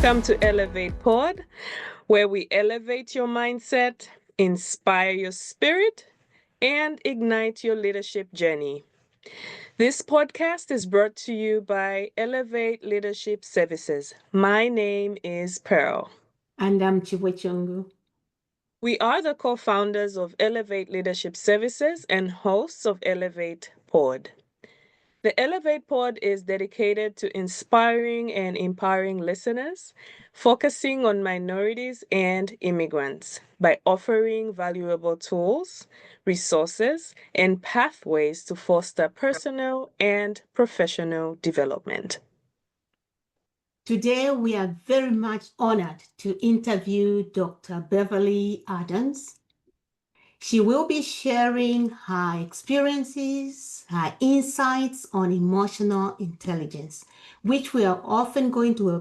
Welcome to ElevatePod, where we elevate your mindset, inspire your spirit, and ignite your leadership journey. This podcast is brought to you by Elevate Leadership Services. My name is Pearl. And I'm Chiwechongu. We are the co-founders of Elevate Leadership Services and hosts of ElevatePod. The Elevate Pod is dedicated to inspiring and empowering listeners, focusing on minorities and immigrants by offering valuable tools, resources, and pathways to foster personal and professional development. Today, we are very much honored to interview Dr. Beverly Adams. She will be sharing her experiences, her insights on emotional intelligence, which we are often going to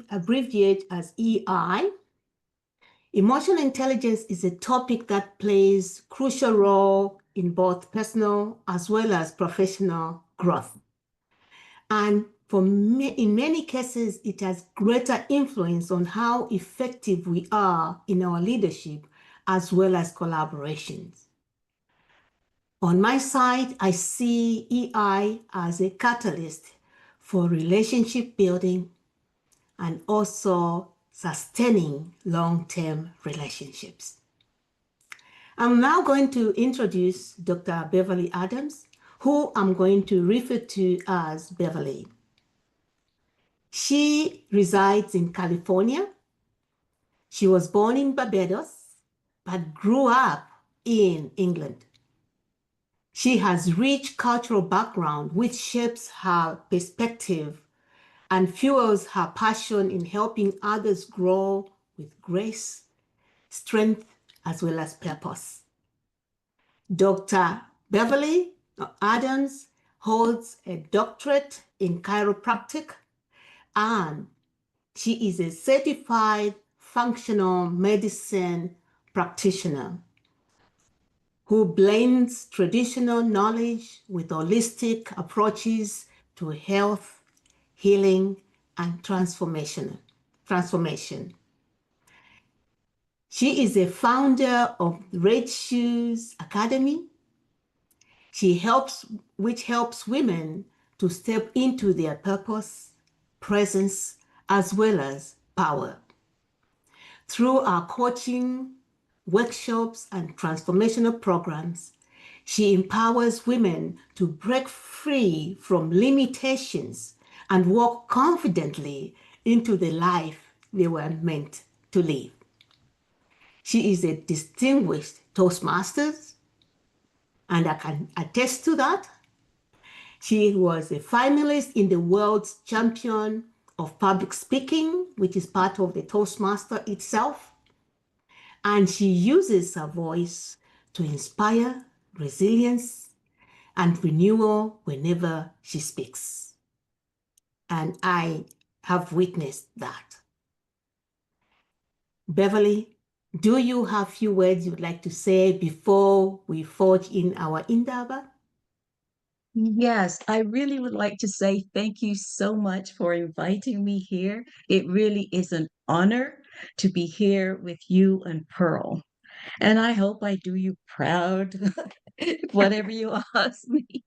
abbreviate as EI. Emotional intelligence is a topic that plays a crucial role in both personal as well as professional growth. And in many cases, it has greater influence on how effective we are in our leadership as well as collaborations. On my side, I see EI as a catalyst for relationship building and also sustaining long-term relationships. I'm now going to introduce Dr. Beverly Adams, who I'm going to refer to as Beverly. She resides in California. She was born in Barbados, but grew up in England. She has rich cultural background, which shapes her perspective and fuels her passion in helping others grow with grace, strength, as well as purpose. Dr. Beverly Adams holds a doctorate in chiropractic, and she is a certified functional medicine practitioner who blends traditional knowledge with holistic approaches to health, healing, and transformation. She is a founder of Red Shoes Academy, which helps women to step into their purpose, presence, as well as power. Through our coaching, workshops, and transformational programs, she empowers women to break free from limitations and walk confidently into the life they were meant to live. She is a distinguished Toastmaster, and I can attest to that. She was a finalist in the World's Champion of Public Speaking, which is part of the Toastmaster itself. And she uses her voice to inspire resilience and renewal whenever she speaks. And I have witnessed that. Beverly, do you have a few words you'd like to say before we forge in our endeavor? Yes, I really would like to say thank you so much for inviting me here. It really is an honor to be here with you and Pearl. And I hope I do you proud, whatever you ask me.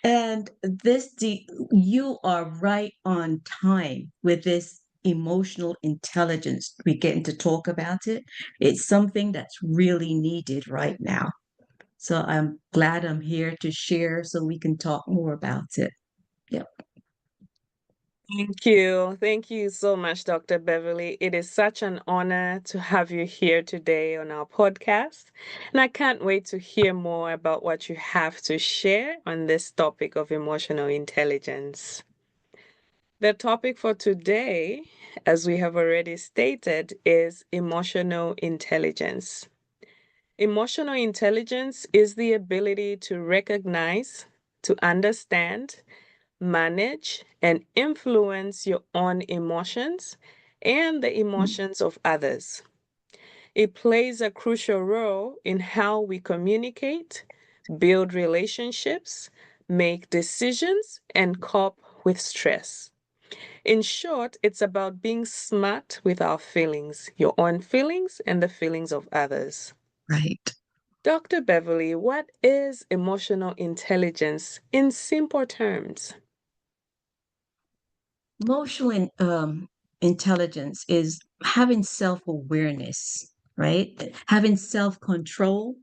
And you are right on time with this emotional intelligence. We're getting to talk about it. It's something that's really needed right now. So I'm glad I'm here to share so we can talk more about it. Yep. Thank you. Thank you so much, Dr. Beverly. It is such an honor to have you here today on our podcast. And I can't wait to hear more about what you have to share on this topic of emotional intelligence. The topic for today, as we have already stated, is emotional intelligence. Emotional intelligence is the ability to recognize, to understand, manage, and influence your own emotions and the emotions of others. It plays a crucial role in how we communicate, build relationships, make decisions, and cope with stress. In short, it's about being smart with our feelings, your own feelings and the feelings of others. Right. Dr. Beverly, what is emotional intelligence in simple terms? Intelligence is having self-awareness, right? Having self-control.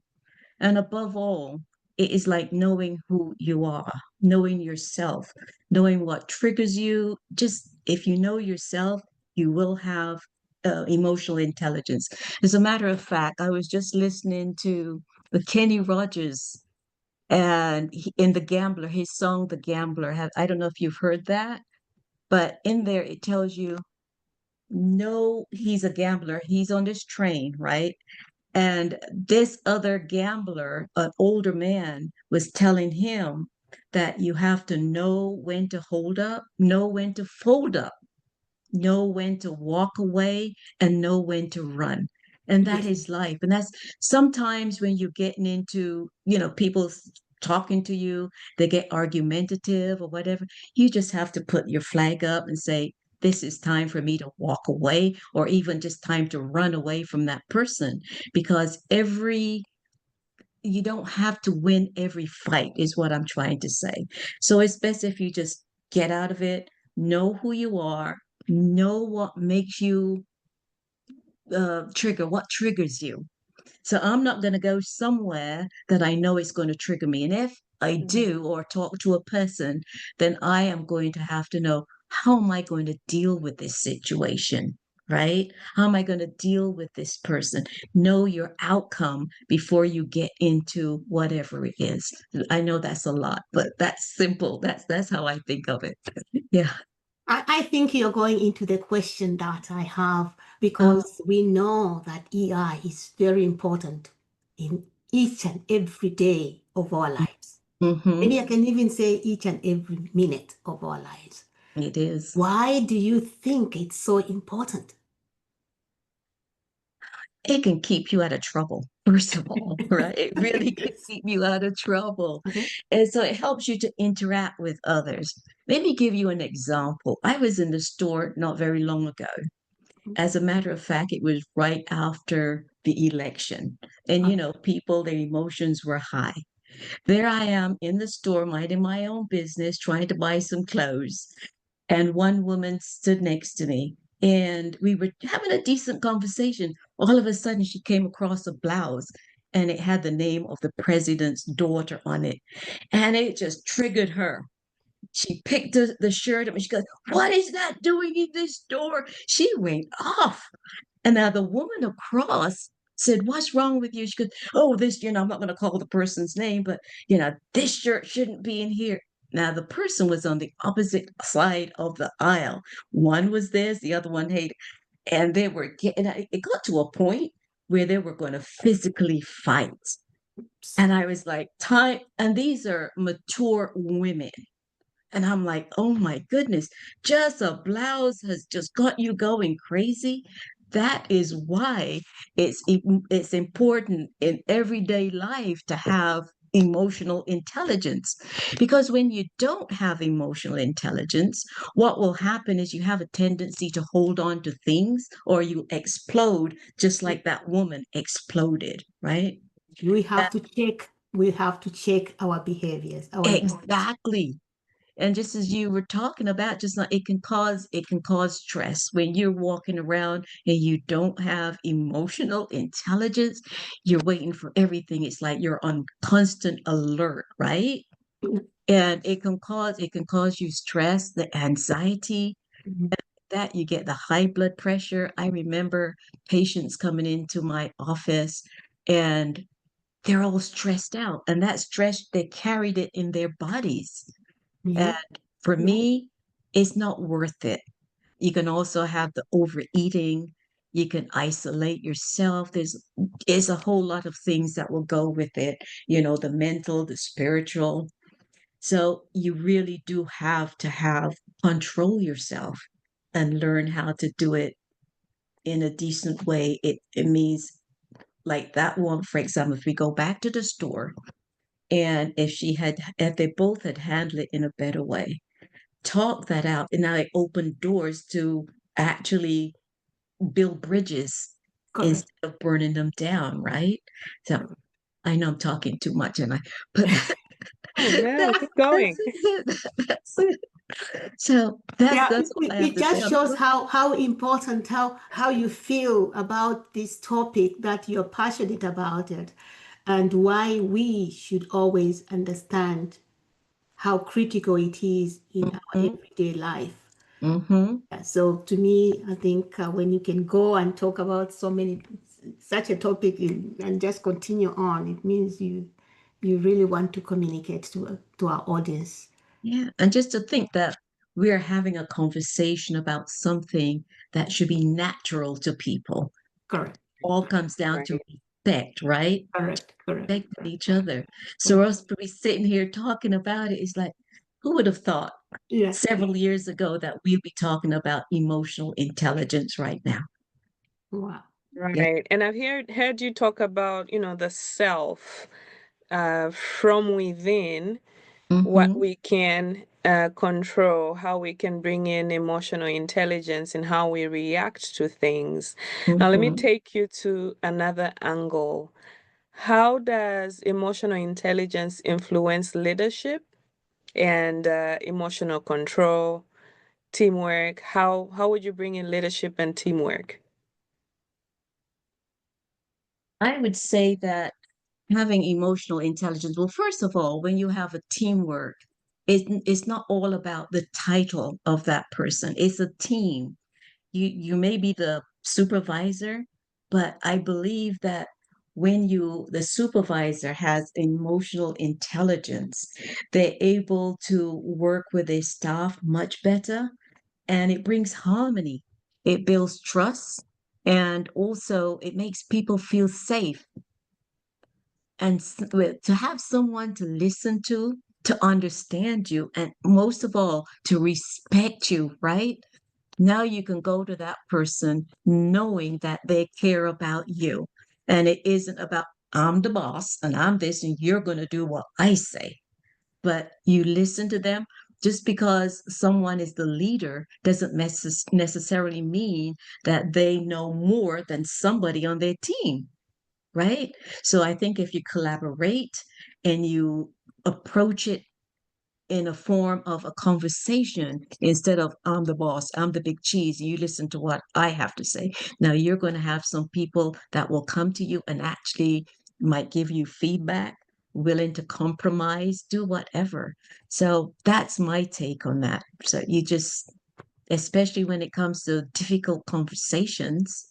And above all, it is like knowing who you are, knowing yourself, knowing what triggers you. Just if you know yourself, you will have emotional intelligence. As a matter of fact, I was just listening to the Kenny Rogers and in The Gambler, his song The Gambler. I don't know if you've heard that, but in there it tells you, no, he's a gambler. He's on this train, right? And this other gambler, an older man, was telling him that you have to know when to hold up, know when to fold up, know when to walk away, and know when to run. And that Yes. is life. And that's sometimes when you're getting into, people talking to you, they get argumentative or whatever. You just have to put your flag up and say, this is time for me to walk away, or even just time to run away from that person. Because you don't have to win every fight, is what I'm trying to say. So it's best if you just get out of it, know who you are, know what makes you what triggers you. So I'm not going to go somewhere that I know is going to trigger me. And if I Mhm. do or talk to a person, then I am going to have to know, how am I going to deal with this situation? Right? How am I going to deal with this person? Know your outcome before you get into whatever it is. I know that's a lot, but that's simple. That's how I think of it. Yeah. I think you're going into the question that I have Uh, because we know that EI is very important in each and every day of our lives. mm-hmm. Maybe I can even say each and every minute of our lives. It is. Why do you think it's so important? It can keep you out of trouble, first of all, right? It really can Yes. keep you out of trouble. Okay. And so it helps you to interact with others. Let me give you an example. I was in the store not very long ago. As a matter of fact, it was right after the election. And, Okay. people, their emotions were high. There I am in the store, minding my own business, trying to buy some clothes. And one woman stood next to me, and we were having a decent conversation. All of a sudden, she came across a blouse, and it had the name of the president's daughter on it. And it just triggered her. She picked the shirt up and she goes, "What is that doing in this store?" She went off. And now the woman across said, "What's wrong with you?" She goes, "Oh, this, I'm not going to call the person's name, but, this shirt shouldn't be in here." Now the person was on the opposite side of the aisle. One was this, the other one hated. And they were getting, it got to a point where they were going to physically fight. And I was like, time, and these are mature women. And I'm like, oh my goodness, just a blouse has just got you going crazy. That is why it's important in everyday life to have emotional intelligence. Because when you don't have emotional intelligence, what will happen is you have a tendency to hold on to things, or you explode just like that woman exploded, right? We have to check our behaviors, our emotions. Exactly. And just as you were talking about, just like it can cause stress when you're walking around and you don't have emotional intelligence. You're waiting for everything. It's like you're on constant alert, right? And it can cause you stress, the anxiety, Mhm. that you get the high blood pressure. I remember patients coming into my office, and they're all stressed out, and that stress, they carried it in their bodies. And Yeah. for Yeah. me, it's not worth it. You can also have the overeating. You can isolate yourself. There's a whole lot of things that will go with it, the mental, the spiritual. So you really do have to have control yourself and learn how to do it in a decent way. It means, like that one, for example, if we go back to the store, and if they both had handled it in a better way, talk that out, and now it opened doors to actually build bridges Correct. instead of burning them down, right? So I know I'm talking too much, and but Oh no, that's keep going. it. That's it. So that's Yeah, that's all I have it to say just on that shows one. how important, how you feel about this topic, that you're passionate about it, and why we should always understand how critical it is in our Mm-hmm. everyday life. Mm-hmm. Yeah, so to me, I think when you can go and talk about such a topic and just continue on, it means you really want to communicate to our audience. Yeah, and just to think that we are having a conversation about something that should be natural to people. Correct, All comes down to Right. respect, right? correct, correct, Respecting correct. each other. So Mm. us to be sitting here talking about it is like, who would have thought Yeah. several years ago that we'd be talking about emotional intelligence right now? Wow. Yeah. Right. And I've heard you talk about, the self from within, what Mm-hmm. we can control, how we can bring in emotional intelligence and how we react to things. Now, let me Mm-hmm. take you to another angle. How does emotional intelligence influence leadership and emotional control, teamwork? How would you bring in leadership and teamwork? I would say that having emotional intelligence, well, first of all, when you have a teamwork, it's not all about the title of that person. It's a team. You may be the supervisor, but I believe that when the supervisor has emotional intelligence, they're able to work with their staff much better, and it brings harmony. It builds trust, and also it makes people feel safe, and to have someone to listen to understand you, and most of all, to respect you, right? Now you can go to that person knowing that they care about you. And it isn't about, I'm the boss and I'm this, and you're going to do what I say. But you listen to them. Just because someone is the leader doesn't necessarily mean that they know more than somebody on their team, right? So I think if you collaborate and you approach it in a form of a conversation instead of I'm the boss, I'm the big cheese, you listen to what I have to say. Now you're going to have some people that will come to you and actually might give you feedback, willing to compromise, do whatever. So that's my take on that. So you just, especially when it comes to difficult conversations,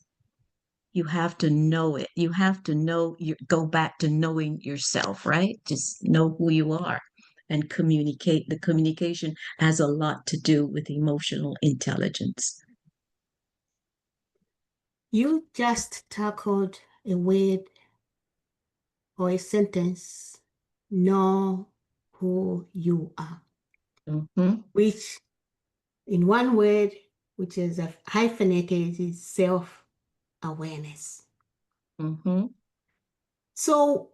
you have to know it. You have to know, you go back to knowing yourself, right? Just know who you are and communicate. The communication has a lot to do with emotional intelligence. You just tackled a word or a sentence, know who you are, Mm-hmm. which in one word, which is hyphenated, is self-awareness. Mm-hmm. So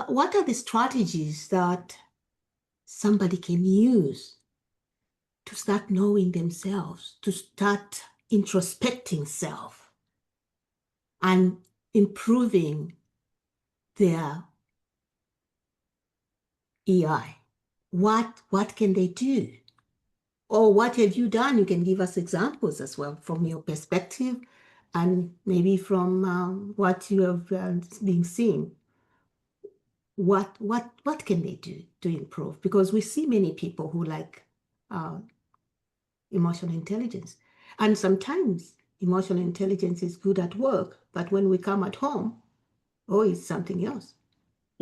what are the strategies that somebody can use to start knowing themselves, to start introspecting self and improving their EI? What can they do? Or what have you done? You can give us examples as well from your perspective and maybe from what you have been seeing. What can they do to improve? Because we see many people who like uh, emotional intelligence. And sometimes emotional intelligence is good at work, but when we come at home, oh, it's something else.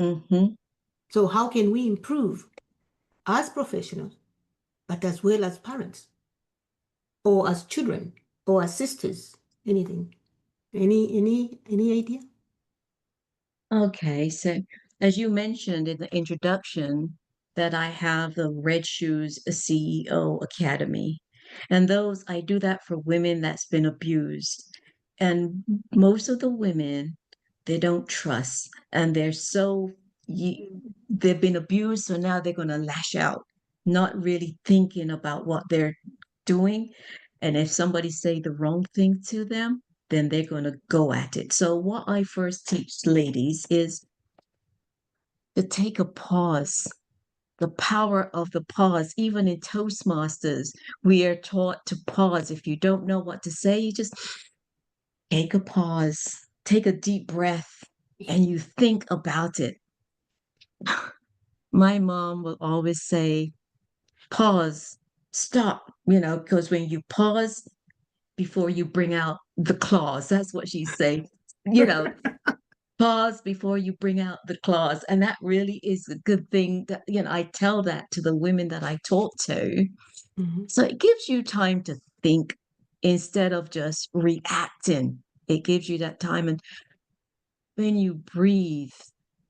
Mm-hmm. So how can we improve as professionals, but as well as parents, or as children, or as sisters? Anything? Any idea? Okay, so as you mentioned in the introduction, that I have the Red Shoes CEO Academy. And those, I do that for women that's been abused. And most of the women, they don't trust, and they've been abused, so now they're going to lash out. not really thinking about what they're doing. And if somebody say the wrong thing to them, then they're going to go at it. So what I first teach ladies is to take a pause, the power of the pause. Even in Toastmasters, we are taught to pause. If you don't know what to say, you just take a pause, take a deep breath, and you think about it. My mom will always say, pause, stop, because when you pause before you bring out the claws, that's what she say, you know, pause before you bring out the claws. And that really is a good thing that, I tell that to the women that I talk to. Mhm. So it gives you time to think instead of just reacting. It gives you that time. And when you breathe,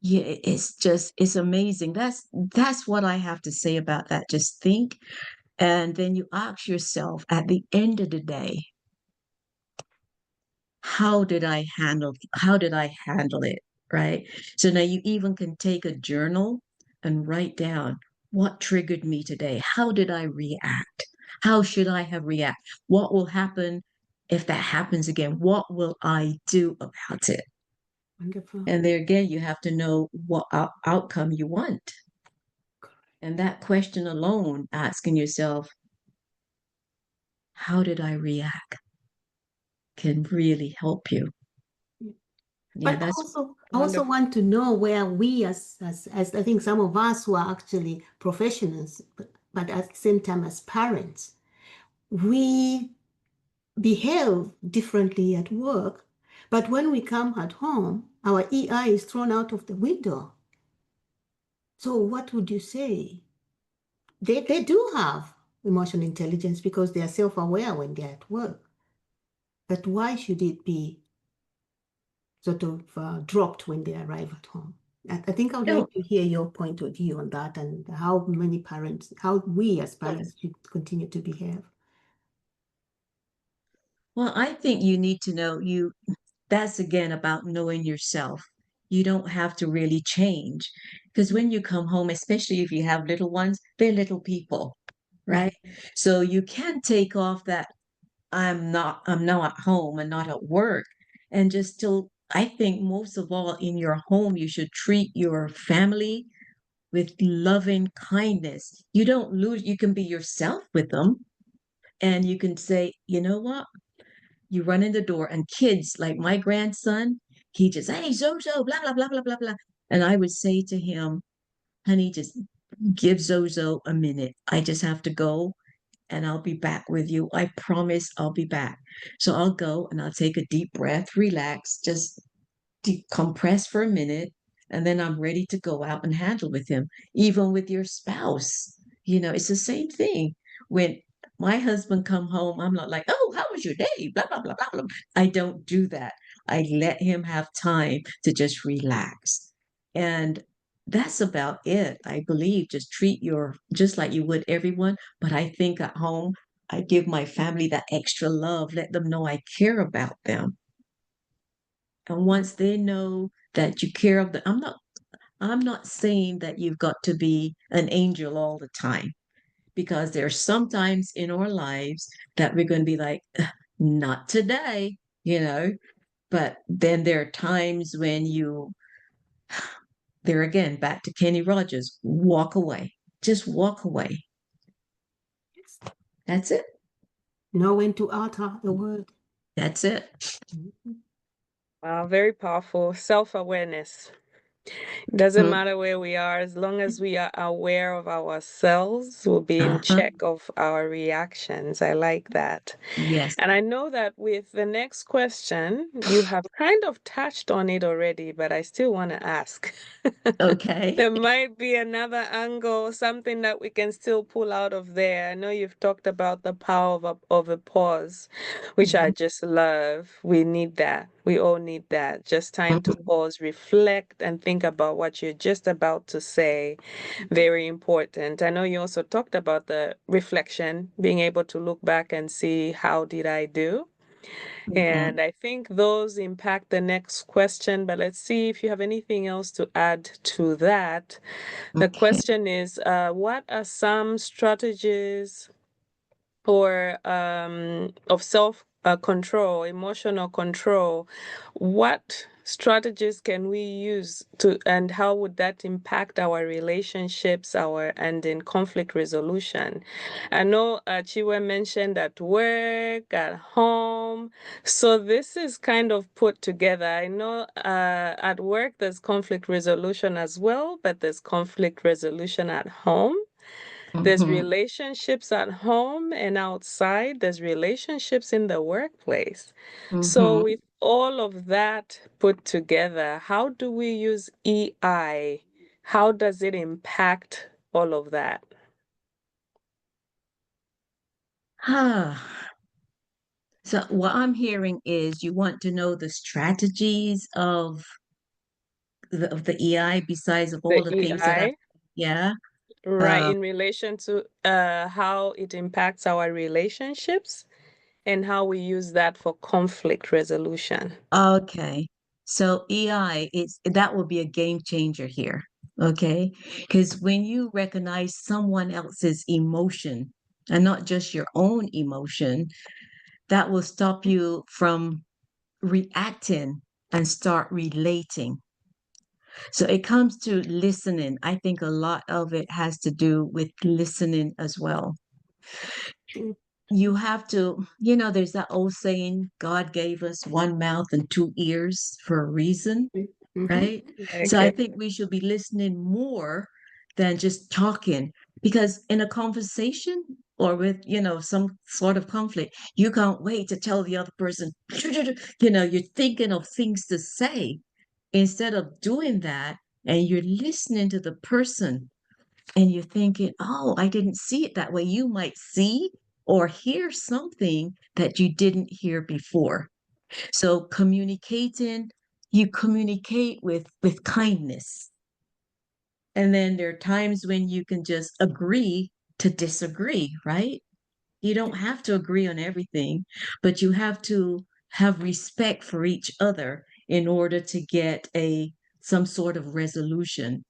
yeah, it's amazing. That's what I have to say about that. Just think. And then you ask yourself at the end of the day, how did I handle it? Right. So now you even can take a journal and write down what triggered me today. How did I react? How should I have react? What will happen if that happens again? What will I do about it? Wonderful. And there again, you have to know what outcome you want. And that question alone, asking yourself, how did I react, can really help you. Yeah, But that's I also Wonderful. want to know where we as I think some of us who are actually professionals, but at the same time as parents, we behave differently at work, but when we come at home, our EI is thrown out of the window. So what would you say? They do have emotional intelligence because they are self-aware when they're at work. But why should it be sort of dropped when they arrive at home? I think I would no. like to hear your point of view on that and how many parents, how we as parents should continue to behave. Well, I think you need to know that's again about knowing yourself. You don't have to really change because when you come home, especially if you have little ones, they're little people, right? So you can take off that I'm now at home and not at work. And just still, I think most of all in your home, you should treat your family with loving kindness. You don't lose, you can be yourself with them and you can say, you know what? You run in the door and kids like my grandson, he just, hey, Zozo, blah, blah, blah, blah, blah, blah. And I would say to him, honey, just give Zozo a minute. I just have to go and I'll be back with you. I promise I'll be back. So I'll go and I'll take a deep breath, relax, just decompress for a minute, and then I'm ready to go out and handle with him. Even with your spouse, it's the same thing. When my husband come home, I'm not like, oh, how was your day? Blah, blah, blah, blah, blah. I don't do that. I let him have time to just relax. And that's about it. I believe just just like you would everyone. But I think at home, I give my family that extra love, let them know I care about them. And once they know that you care of I'm not saying that you've got to be an angel all the time because there are sometimes in our lives that we're going to be like, not today, you know. But then there are times when there again, back to Kenny Rogers, walk away. Just walk away. That's it. Know when to utter the word. That's it. Mhm. Wow, very powerful. Self-awareness. Doesn't Mhm. matter where we are, as long as we are aware of ourselves, we'll be in Uh-huh. check of our reactions. I like that. Yes. And I know that with the next question, you have kind of touched on it already, but I still want to ask. Okay. There might be another angle, something that we can still pull out of there. I know you've talked about the power of a pause, which I Mhm. just love. We need that. We all need that. Just time to Mhm. pause, reflect, and think about what you're just about to say. Very important. I know you also talked about the reflection, being able to look back and see how did I do? Mhm. And I think those impact the next question, but let's see if you have anything else to add to that. The Okay. question is, what are some strategies or of self control, emotional control? What strategies can we use to, and how would that impact our relationships, our and in conflict resolution? I know Chiwe mentioned at work, at home. So this is kind of put together. I know at work there's conflict resolution as well, but there's conflict resolution at home. There's Mhm. relationships at home and outside. There's relationships in the workplace. So, Mhm. with all of that put together, how do we use EI? How does it impact all of that? So what I'm hearing is you want to know the strategies of the EI besides of The all the things that I've, EI, yeah. right, Uh, in relation to how it impacts our relationships and how we use that for conflict resolution. okay. So EI is that will be a game changer here. Okay. Because when you recognize someone else's emotion and not just your own emotion, that will stop you from reacting and start relating. So it comes to listening. I think a lot of it has to do with listening as well. You have to, there's that old saying, God gave us one mouth and two ears for a reason, Mhm. right? So I Okay. think we should be listening more than just talking because in a conversation or with, some sort of conflict, you can't wait to tell the other person, you're thinking of things to say instead of doing that and you're listening to the person and you're thinking, oh, I didn't see it that way. You might see or hear something that you didn't hear before. So communicating, you communicate with kindness. And then there are times when you can just agree to disagree, right? You don't have to agree on everything, but you have to have respect for each other in order to get a some sort of resolution.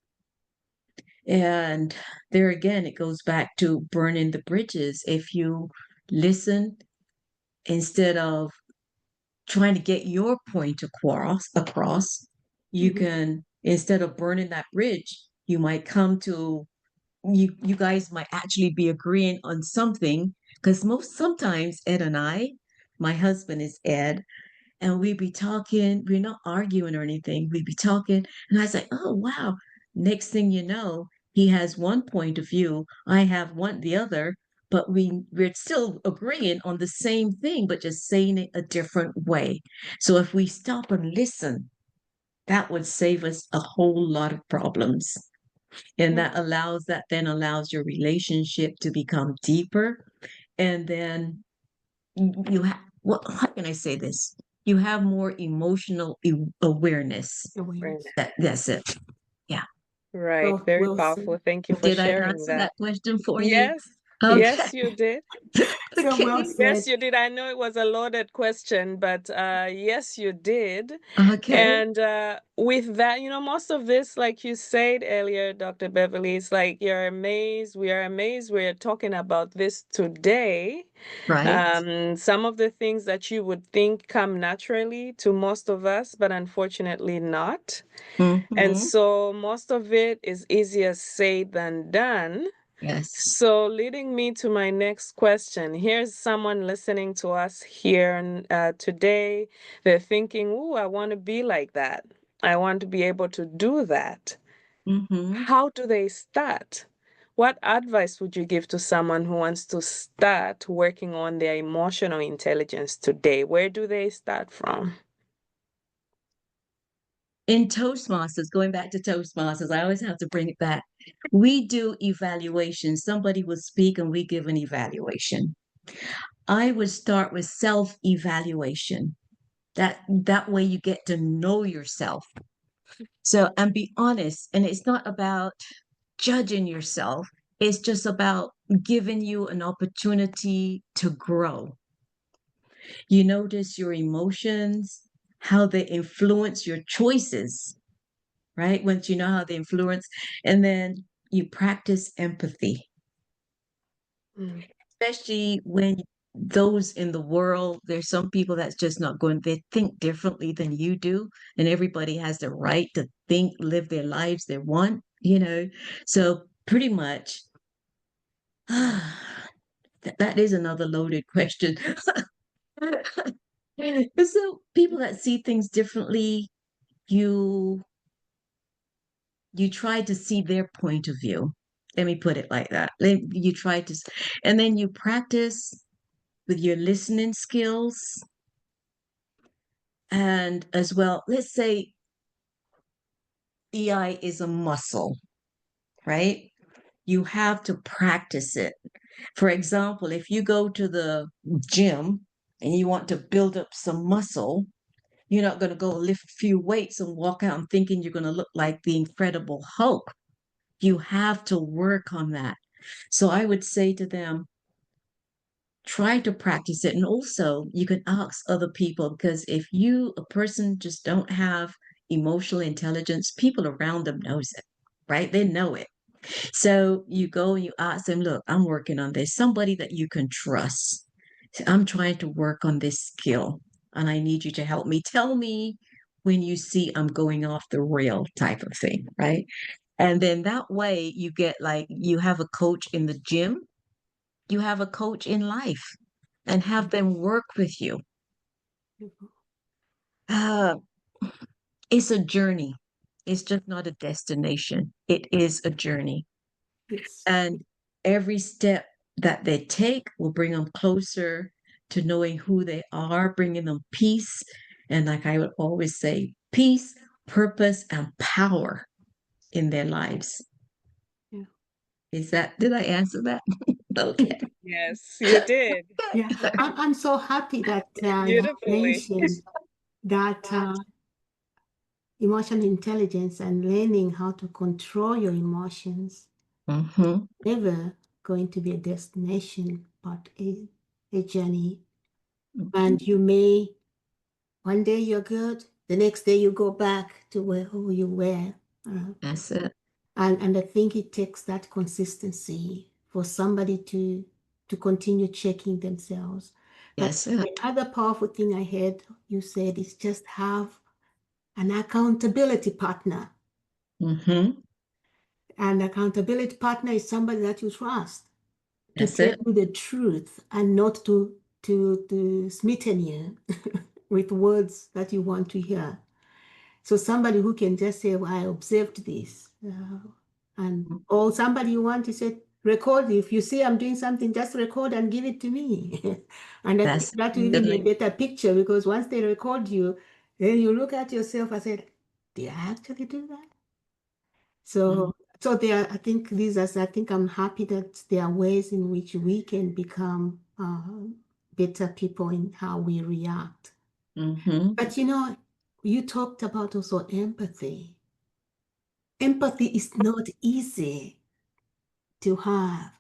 And there again, it goes back to burning the bridges. If you listen instead of trying to get your point across, you Mhm. can, instead of burning that bridge, you might come to you guys might actually be agreeing on something because most sometimes Ed and I, my husband is Ed, and we'd be talking, we're not arguing or anything. We'd be talking, and I was like, oh wow. Next thing you know, he has one point of view, I have one the other, but we're still agreeing on the same thing, but just saying it a different way. So if we stop and listen, that would save us a whole lot of problems. And that then allows your relationship to become deeper. And then you have, well, how can I say this? You have more emotional awareness. Right. Awareness. That's it. Yeah. Right. Oh, Very well powerful. said. Thank you for Did I sharing answer that. that question for you? Yes. Okay. Yes, you did. So well Okay. said. Yes, you did. I know it was a loaded question, but yes, you did. Okay. And with that, most of this, like you said earlier, Dr. Beverly, it's like you're amazed. We are amazed. We're talking about this today. Right. Some of the things that you would think come naturally to most of us, but unfortunately not. And Mm-hmm. so most of it is easier said than done. Yes. So, leading me to my next question. Here's someone listening to us here today. They're thinking, "Ooh, I want to be like that. I want to be able to do that." Mm-hmm. How do they start? What advice would you give to someone who wants to start working on their emotional intelligence today? Where do they start from? In Toastmasters, going back to Toastmasters, I always have to bring it back. We do evaluations. Somebody will speak and we give an evaluation. I would start with self-evaluation. That way you get to know yourself. So and be honest. And it's not about judging yourself. It's just about giving you an opportunity to grow. You notice your emotions, how they influence your choices, right? Once you know how they influence, and then you practice empathy, Mm. especially when those in the world, there's some people that's just not going, they think differently than you do, and everybody has the right to think, live their lives they want, you know. So pretty much, that is another loaded question. So people that see things differently, you you try to see their point of view. Let me put it like that. You try to, and then you practice with your listening skills. And as well, let's say EI is a muscle, right? You have to practice it. For example, if you go to the gym and you want to build up some muscle, you're not going to go lift a few weights and walk out and thinking you're going to look like the Incredible Hulk. You have to work on that. So I would say to them, try to practice it. And also, you can ask other people because if you, a person, just don't have emotional intelligence, people around them knows it, right? They know it. So you go and you ask them, look, I'm working on this. Somebody that you can trust. I'm trying to work on this skill and I need you to help me. Tell me when you see I'm going off the rail type of thing, right? And then that way you get like you have a coach in the gym, you have a coach in life and have them work with you. Uh, it's a journey. It's just not a destination. It is a journey. Yes. And every step that they take will bring them closer to knowing who they are, bringing them peace. And like I would always say, peace, purpose, and power in their lives. Yeah. Did I answer that? Okay. Yes, you did. Yeah. I'm so happy that you Beautifully. mentioned that emotional intelligence and learning how to control your emotions Mm-hmm. never going to be a destination, but a journey. Mm-hmm. And you may, one day you're good, the next day you go back to who you were. That's it. And I think it takes that consistency for somebody to continue checking themselves. But That's the it. other powerful thing I heard you said is just have an accountability partner. Mm-hmm. An accountability partner is somebody that you trust to That's tell it. you the truth and not to smitten you with words that you want to hear. So somebody who can just say, well, I observed this. And or somebody you want to say, record. If you see I'm doing something, just record and give it to me. And I think That's that will even be a good. better picture because once they record you, then you look at yourself and say, did I actually do that? Mhm. So there, I think I think I'm happy that there are ways in which we can become better people in how we react. Mhm. But you talked about also empathy. Empathy is not easy to have.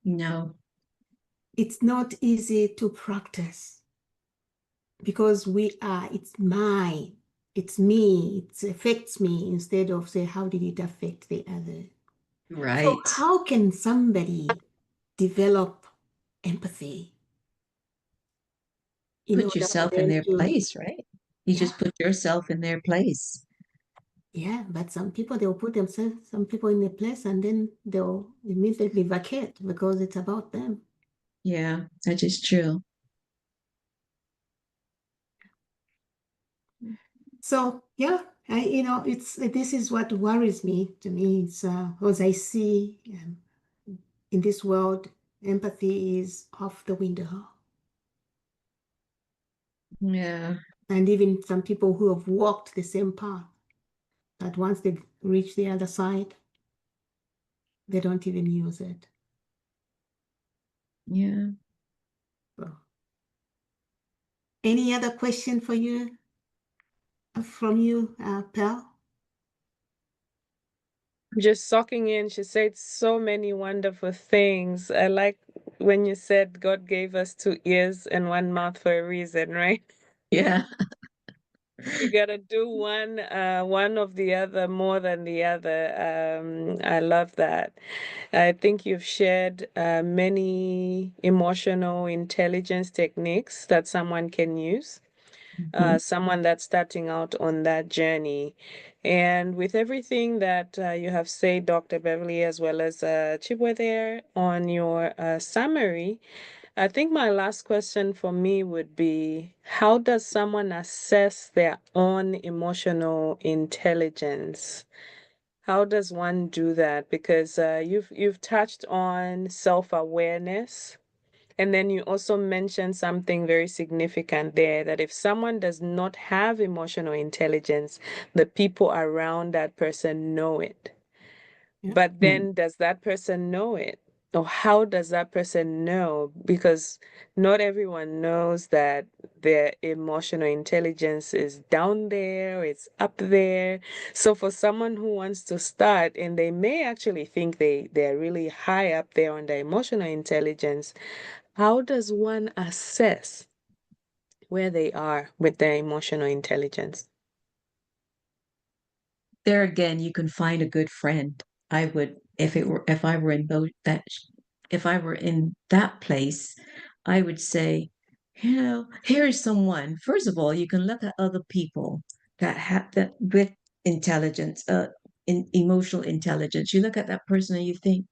No, It's not easy to practice because it's mine, it's me, it affects me instead of say, how did it affect the other? So right. how can somebody develop empathy in Put order for yourself in them their to, place, right? You yeah, just put yourself in their place. yeah, but some people they'll put themselves, some people in their place and then they'll immediately vacate because it's about them. Yeah, that is true. So yeah, it's this is what worries me. To me, it's because I see in this world, empathy is off the window, Yeah, and even some people who have walked the same path, that once they reach the other side, they don't even use it. yeah. So, any other question for you from you, Pal? Just sucking in. She said so many wonderful things. I like when you said God gave us two ears and one mouth for a reason, right? Yeah. We gotta do one of the other more than the other. I love that. I think you've shared many emotional intelligence techniques that someone can use, Mhm. someone that's starting out on that journey. And with everything that you have said, Dr. Beverly, as well as Chibwe there on your summary, I think my last question for me would be, how does someone assess their own emotional intelligence? How does one do that? Because you've touched on self-awareness, and then you also mentioned something very significant there, that if someone does not have emotional intelligence, the people around that person know it. Yeah. But then does that person know it? Or how does that person know? Because not everyone knows that their emotional intelligence is down there, it's up there. So for someone who wants to start, and they may actually think they're really high up there on their emotional intelligence, how does one assess where they are with their emotional intelligence? There again, you can find a good friend. I would, if I were in if I were in that place, I would say, here is someone. First of all, you can look at other people that have that with intelligence, in emotional intelligence. You look at that person and you think,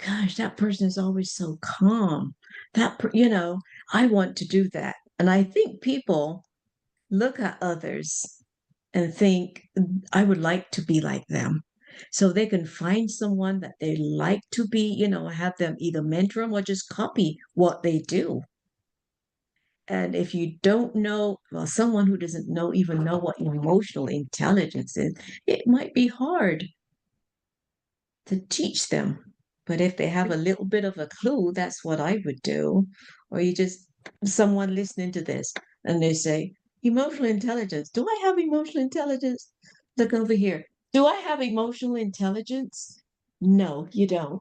gosh, that person is always so calm. I want to do that. And I think people look at others and think, I would like to be like them. So they can find someone that they like to be, have them either mentor them or just copy what they do. And if you don't know, well, someone who doesn't even know what emotional intelligence is, it might be hard to teach them. But if they have a little bit of a clue, that's what I would do. Or you just, someone listening to this and they say, emotional intelligence. Do I have emotional intelligence? Look over here. Do I have emotional intelligence? No, you don't.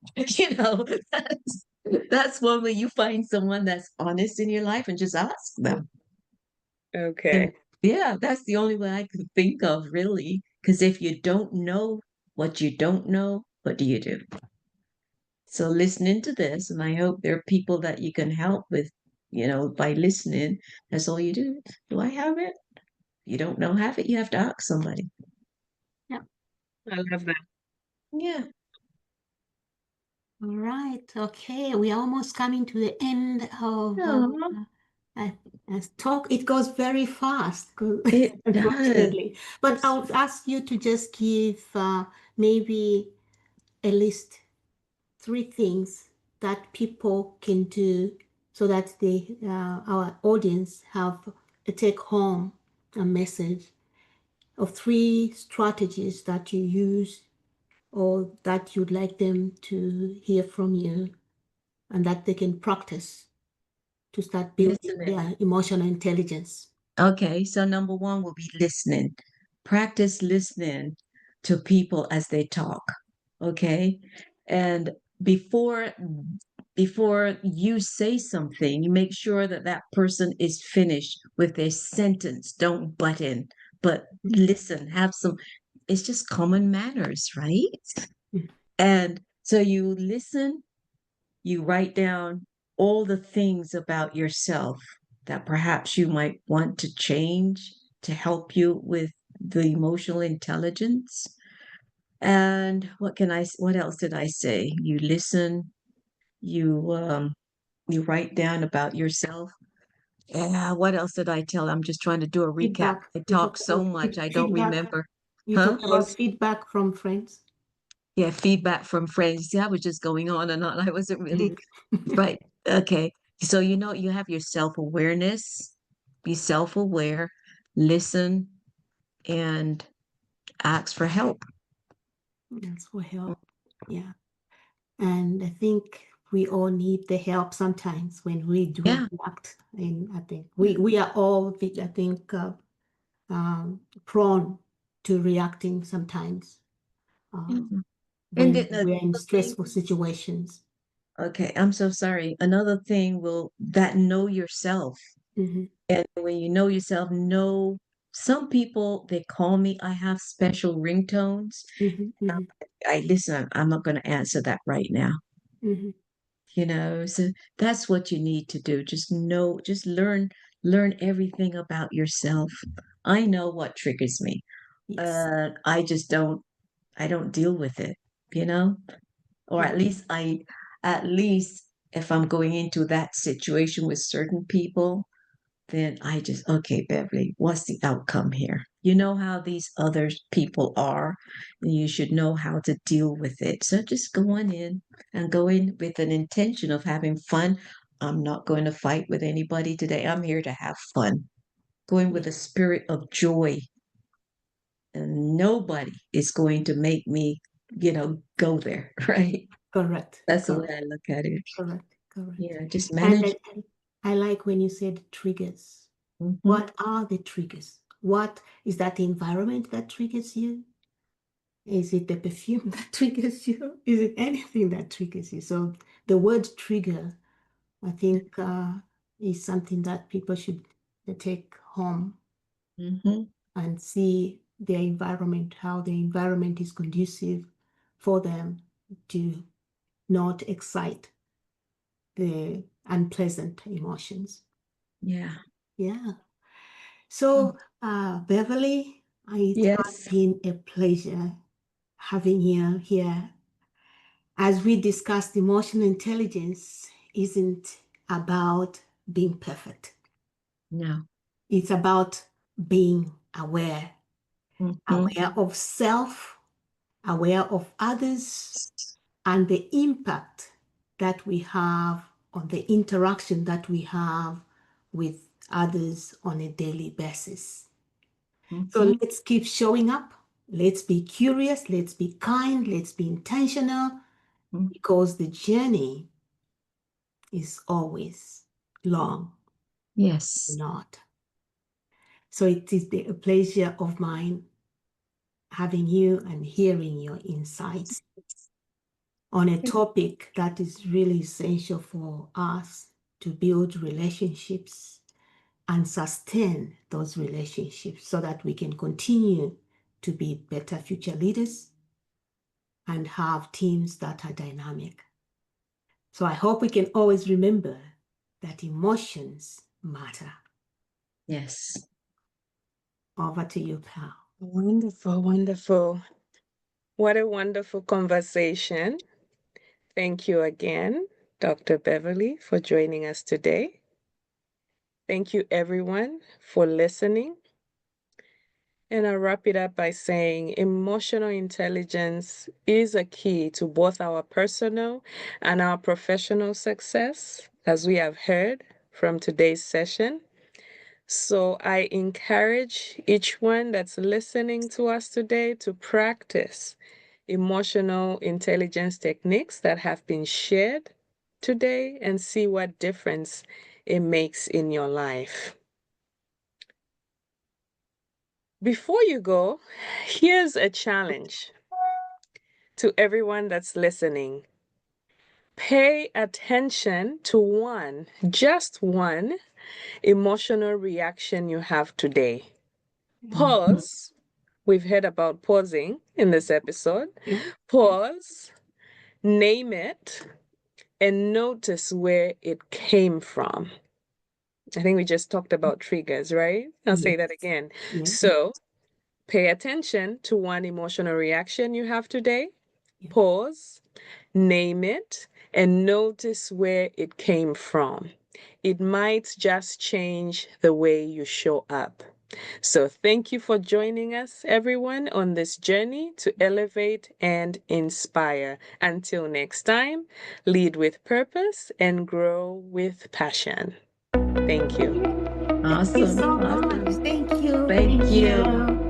That's one way you find someone that's honest in your life and just ask them. And Okay. yeah, that's the only way I can think of, really. Because if you don't know what you don't know, what do you do? So listening to this, and I hope there are people that you can help with, by listening. That's all you do. Do I have it? You don't know have it, you have to ask somebody. Yeah. I love that. Yeah. All right. Okay. We are almost coming to the end of No, talk. It goes very fast, it does. unfortunately. But I'll ask you to just give maybe at least 3 things that people can do so that our audience have a take-home a message of 3 strategies that you use or that you'd like them to hear from you and that they can practice to start building Listening. their emotional intelligence. Okay, so number one will be listening. Practice listening to people as they talk. Okay. And before before you say something, you make sure that that person is finished with their sentence. Don't butt in, but listen, have some, it's just common manners, right? Mm. And so you listen, you write down all the things about yourself that perhaps you might want to change to help you with the emotional intelligence. And what else did I say? You listen, you write down about yourself. Yeah, what else did I tell? I'm just trying to do a recap. Feedback. I You talk talked so about much, I don't feedback. remember. You Huh? talked about feedback from friends. Yeah, feedback from friends. See, I was just going on and on. I wasn't really right. Okay. So you have your self-awareness, be self-aware, listen, and ask for help. That's for help. Yeah. And I think we all need the help sometimes when we do Yeah. react. And I think we are all, I think, prone to reacting sometimes Mhm. And when then we're in another thing, stressful situations. Okay, I'm so sorry. Another thing will that know yourself. Mhm, And when you know yourself, know some people they call me, I have special ringtones. mhm, Um, mhm, I listen, I'm not going to answer that right now. mhm. So that's what you need to do. Just know, just learn everything about yourself. I know what triggers me. Yes, I just don't deal with it, you know? Or yeah, at least if I'm going into that situation with certain people, then I just, okay, Beverly, what's the outcome here? You know how these other people are, and you should know how to deal with it. So just go on in and go in with an intention of having fun. I'm not going to fight with anybody today. I'm here to have fun. Going yeah, with a spirit of joy, and nobody is going to make me, go there, right? correct, That's the way correct, I look at it. correct, correct. Yeah, just And manage. I like when you said triggers. Hmm. What are the triggers? What is that the environment that triggers you? Is it the perfume that triggers you? Is it anything that triggers you? So the word trigger, I think, is something that people should take home Hmm. and see their environment, how the environment is conducive for them to not excite the unpleasant emotions. Yeah. Yeah. Mm. So, Beverly, it has Yes. been a pleasure having you here. As we discussed, emotional intelligence isn't about being perfect. No. It's about being aware, Hmm. aware of self, aware of others, and the impact that we have on the interaction that we have with others on a daily basis. So Hmm. let's keep showing up. Let's be curious. Let's be kind. Let's be intentional because the journey is always long, Yes. not. So it is a pleasure of mine having you and hearing your insights on a topic that is really essential for us to build relationships and sustain those relationships so that we can continue to be better future leaders and have teams that are dynamic. So I hope we can always remember that emotions matter. Yes. Over to you, pal. Wonderful, wonderful. What a wonderful conversation. Thank you again, Dr. Beverly, for joining us today. Thank you, everyone, for listening. And I'll wrap it up by saying emotional intelligence is a key to both our personal and our professional success, as we have heard from today's session. So I encourage each one that's listening to us today to practice emotional intelligence techniques that have been shared today and see what difference it makes in your life. Before you go, here's a challenge to everyone that's listening. Pay attention to one, just one emotional reaction you have today. Mhm. Pause. We've heard about pausing in this episode. Yeah. Pause, name it, and notice where it came from. I think we just talked about triggers, right? I'll say Yes. that again. Yes. So pay attention to one emotional reaction you have today. Yeah. Pause, name it, and notice where it came from. It might just change the way you show up. So, thank you for joining us, everyone, on this journey to elevate and inspire. Until next time, lead with purpose and grow with passion. Thank you. Thank you Awesome. so much. Awesome. Thank you. Thank Thank you. you.